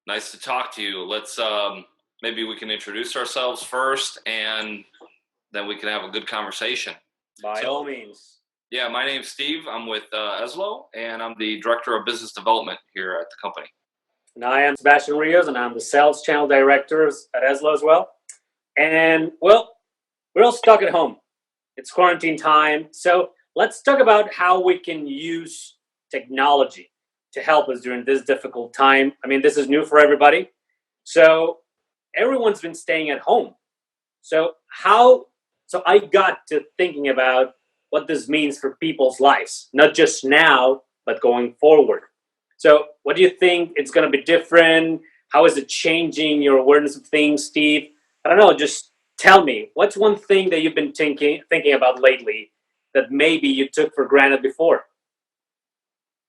Nice to talk to you. Let's maybe we can introduce ourselves first, and then we can have a good conversation. By So, all means. yeah, my name's Steve. I'm with Eslo, and I'm the director of business development here at the company. And I am Sebastian Rios, and I'm the sales channel director at Eslo as well. And well, we're all stuck at home. It's quarantine time. So let's talk about how we can use technology to help us during this difficult time. I mean, this is new for everybody. So everyone's been staying at home. So I got to thinking about what this means for people's lives, not just now, but going forward. So what do you think it's going to be different? How is it changing your awareness of things, Steve? I don't know, just tell me, what's one thing that you've been thinking about lately that maybe you took for granted before?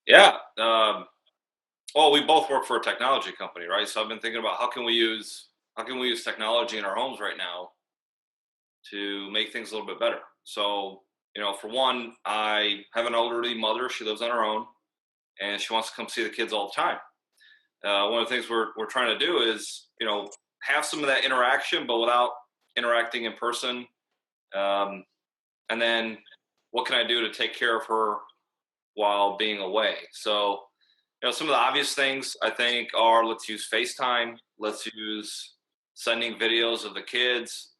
Yeah. Well, we both work for a technology company, right? So I've been thinking about how can we use technology in our homes right now to make things a little bit better. So, for one, I have an elderly mother. She lives on her own, and she wants to come see the kids all the time. One of the things we're trying to do is have some of that interaction, but without interacting in person. Um, and then what can I do to take care of her while being away? So some of the obvious things I think are, let's use FaceTime. Let's use sending videos of the kids.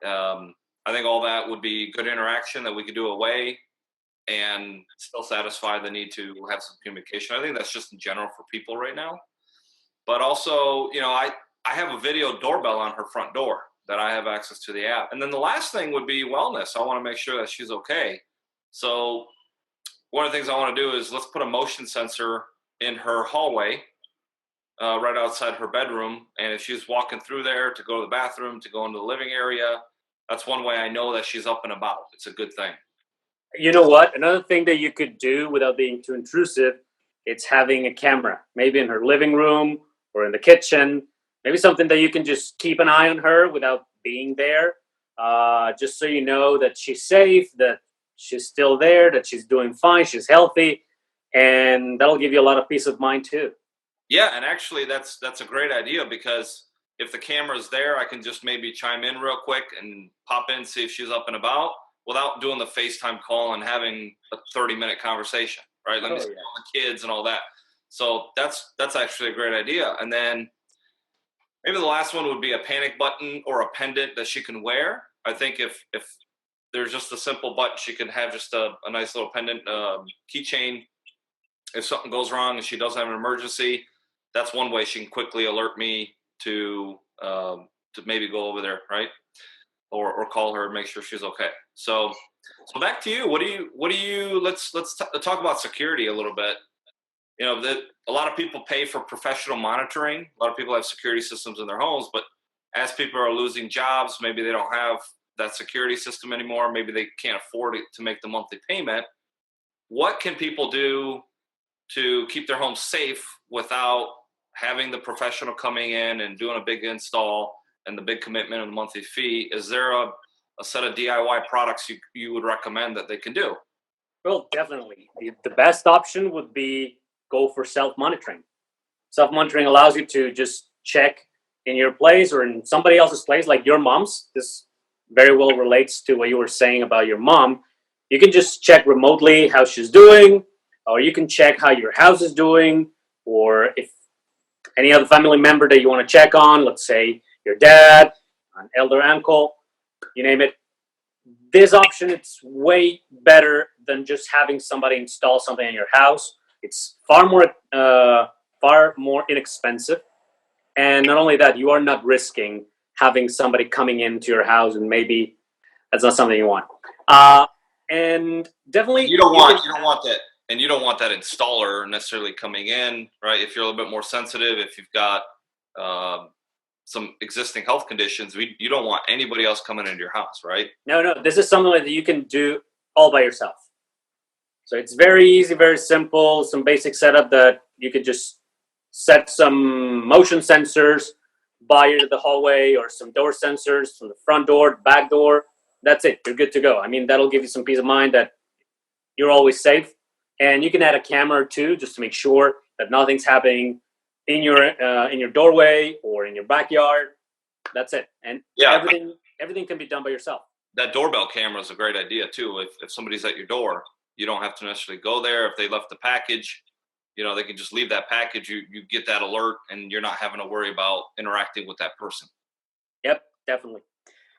I think all that would be good interaction that we could do away and still satisfy the need to have some communication. I think that's just in general for people right now. But also, I have a video doorbell on her front door that I have access to the app. And then the last thing would be wellness. I want to make sure that she's okay. So one of the things I want to do is let's put a motion sensor in her hallway, right outside her bedroom. And if she's walking through there to go to the bathroom, to go into the living area, that's one way I know that she's up and about. It's a good thing. You know what? Another thing that you could do without being too intrusive, it's having a camera, maybe in her living room or in the kitchen. Maybe something that you can just keep an eye on her without being there, just so you know that she's safe, that she's still there, that she's doing fine, she's healthy, and that'll give you a lot of peace of mind too. Yeah, and actually that's a great idea because if the camera's there, I can just maybe chime in real quick and pop in, see if she's up and about without doing the FaceTime call and having a 30-minute conversation, right? Let me Oh see yeah. all the kids and all that. So that's actually a great idea. And then maybe the last one would be a panic button or a pendant that she can wear. I think if there's just a simple button, she can have just a nice little pendant keychain. If something goes wrong and she does have an emergency, that's one way she can quickly alert me to maybe go over there, right? Or call her and make sure she's okay. So back to you. What do you? Let's talk about security a little bit. That a lot of people pay for professional monitoring. A lot of people have security systems in their homes, but as people are losing jobs, maybe they don't have that security system anymore. Maybe they can't afford it to make the monthly payment. What can people do to keep their home safe without having the professional coming in and doing a big install and the big commitment and the monthly fee? Is there a set of DIY products you would recommend that they can do? Well, definitely. The best option would be go for self monitoring. Self monitoring allows you to just check in your place or in somebody else's place, like your mom's. This very well relates to what you were saying about your mom. You can just check remotely how she's doing, or you can check how your house is doing, or if any other family member that you want to check on, let's say your dad, an elder uncle, you name it. This option, it's way better than just having somebody install something in your house. It's far more inexpensive, and not only that, you are not risking having somebody coming into your house, and maybe that's not something you want. Uh, and And definitely, you don't you can. want that installer necessarily coming in, right? If you're a little bit more sensitive, if you've got um, some existing health conditions, you don't want anybody else coming into your house, right? No, no, this is something that you can do all by yourself. So it's very easy, very simple. Some basic setup that you could just set some motion sensors by the hallway or some door sensors from the front door, back door. That's it. You're good to go. I mean, that'll give you some peace of mind that you're always safe. And you can add a camera too, just to make sure that nothing's happening in your doorway or in your backyard. That's it, and Yeah, everything can be done by yourself. that doorbell camera is a great idea too. If somebody's at your door, you don't have to necessarily go there. If they left the package, they can just leave that package. You get that alert, and you're not having to worry about interacting with that person. Yep, definitely.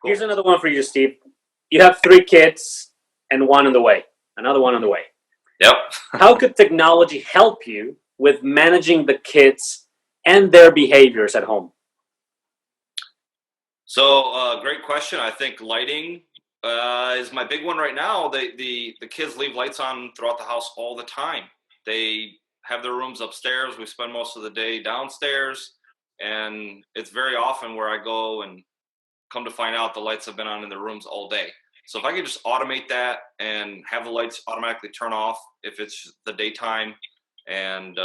Cool. Here's another one for you, Steve. You have 3 kids and one on the way. Another one on the way. Yep. How could technology help you with managing the kids and their behaviors at home? So, great question. I think lighting is my big one right now. The kids leave lights on throughout the house all the time. They have their rooms upstairs. We spend most of the day downstairs, and it's very often where I go and come to find out the lights have been on in their rooms all day. So if I could just automate that and have the lights automatically turn off if it's the daytime, and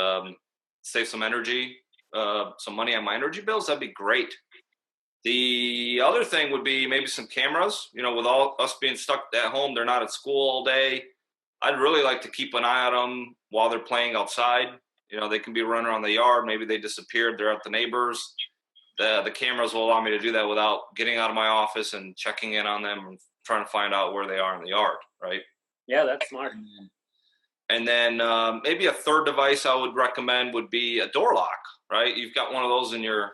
save some energy, some money on my energy bills, that'd be great. The other thing would be maybe some cameras. With all us being stuck at home, they're not at school all day. I'd really like to keep an eye on them while they're playing outside. They can be running around the yard. Maybe they disappeared. They're at the neighbors. The cameras will allow me to do that without getting out of my office and checking in on them and trying to find out where they are in the yard, right? Yeah, that's smart. And then maybe a third device I would recommend would be a door lock, right? You've got one of those in your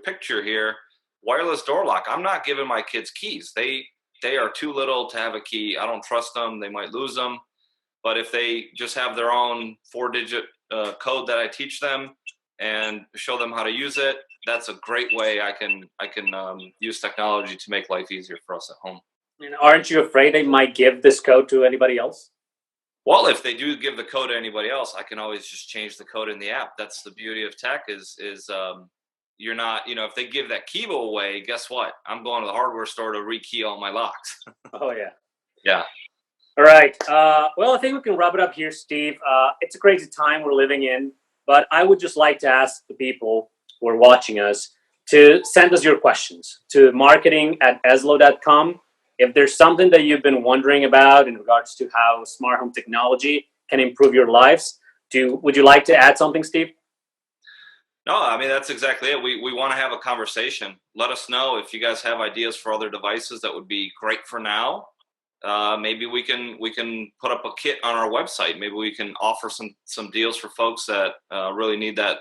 picture here. Wireless door lock. I'm not giving my kids keys. They are too little to have a key. I don't trust them. They might lose them. But if they just have their own 4-digit code that I teach them and show them how to use it, that's a great way I can use technology to make life easier for us at home. And aren't you afraid they might give this code to anybody else? Well, if they do give the code to anybody else, I can always just change the code in the app. That's the beauty of tech is you're not, if they give that key away, guess what? I'm going to the hardware store to rekey all my locks. Oh, yeah. Yeah. All right. Well, I think we can wrap it up here, Steve. It's a crazy time we're living in, but I would just like to ask the people who are watching us to send us your questions to marketing@eslo.com. If there's something that you've been wondering about in regards to how smart home technology can improve your lives, would you like to add something, Steve? No, I mean, that's exactly it. We want to have a conversation. Let us know if you guys have ideas for other devices that would be great for now. Maybe we can put up a kit on our website. Maybe we can offer some deals for folks that really need that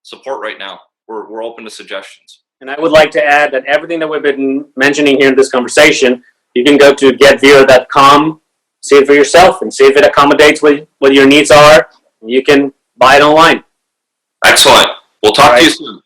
support right now. We're open to suggestions. And I would like to add that everything that we've been mentioning here in this conversation, you can go to getvira.com, see it for yourself, and see if it accommodates what your needs are. You can buy it online. Excellent. We'll talk to you soon.